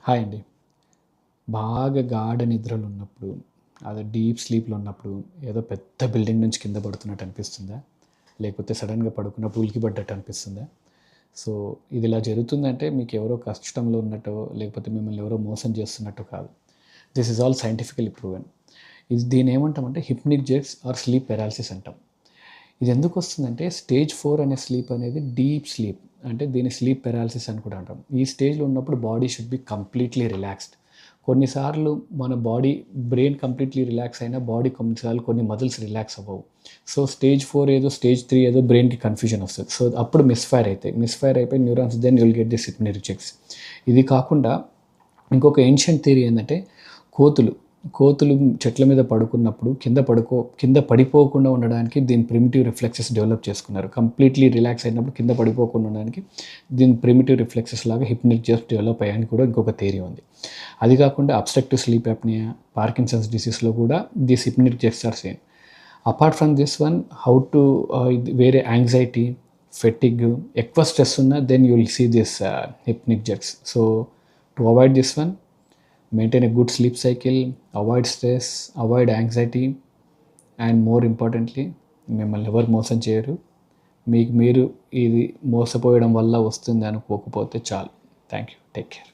Hi అండి. బాగా గాఢ నిద్రలో ఉన్నప్పుడు, అదే డీప్ స్లీప్‌లో ఉన్నప్పుడు ఏదో పెద్ద బిల్డింగ్ నుంచి కింద పడుతున్నట్టు అనిపిస్తుందా? లేకపోతే సడెన్‌గా పడుకున్నప్పుడు ఉలికి పడ్డట్టు అనిపిస్తుందా? సో, ఇది ఇలా జరుగుతుందంటే మీకెవరో కష్టంలో ఉన్నట్టో, లేకపోతే మిమ్మల్ని ఎవరో మోసం చేస్తున్నట్టో కాదు. This is all scientifically proven. దీన్నేమంటామంటే hypnic jerks or sleep paralysis అంటాం. ఇది ఎందుకు వస్తుందంటే స్టేజ్ 4 అనే స్లీప్ అనేది డీప్ స్లీప్. అంటే దీన్ని స్లీప్ పారాలిసిస్ అని కూడా అంటాం. ఈ స్టేజ్‌లో ఉన్నప్పుడు body should be completely relaxed. కొన్నిసార్లు మన బ్రెయిన్ కంప్లీట్‌లీ రిలాక్స్ అయినా బాడీ కొన్నిసార్లు కొన్ని మజిల్స్ రిలాక్స్ అవ్వవు. సో, స్టేజ్ 4 ఏదో, స్టేజ్ 3 ఏదో బ్రెయిన్‌కి కన్‌ఫ్యూజన్ వస్తది. సో, అప్పుడు మిస్‌ఫైర్ అయితాయి. మిస్‌ఫైర్ అయిపోయి neurons then you will get this hypnic jerks. ఇది కాకుండా ఇంకొక ఏన్షియంట్ థియరీ ఏందంటే కోతులు, కోతులు చెట్ల మీద పడుకున్నప్పుడు కింద పడిపోకుండా ఉండడానికి దీని ప్రిమిటివ్ రిఫ్లెక్సెస్ డెవలప్ చేసుకున్నారు. కంప్లీట్‌లీ రిలాక్స్ అయినప్పుడు కింద పడిపోకుండా ఉండడానికి దీని ప్రిమిటివ్ రిఫ్లెక్సెస్ లాగా హిప్నిక్ జెర్క్స్ డెవలప్ అయ్యాయని కూడా ఇంకొక థియరీ ఉంది. అది కాకుండా అబ్స్ట్రక్టివ్ స్లీప్ అప్నియా, పార్కిన్సన్స్ డిసీజ్‌లో కూడా this hypnic jerks are same. Apart from this one how to వేరే యాంగ్జైటీ, ఫెటిగ్ ఎక్కువ స్ట్రెస్ ఉన్నా then you will see this hypnic jerks. So, to avoid this one, maintain a good sleep cycle, avoid stress, avoid anxiety, and more importantly మిమ్మల్ని ఎవరు మోసం చేయరు. మీకు మీరు ఇది మోసపోయడం వల్ల వస్తుంది అనుకోకపోతే చాలు. Thank you. Take care.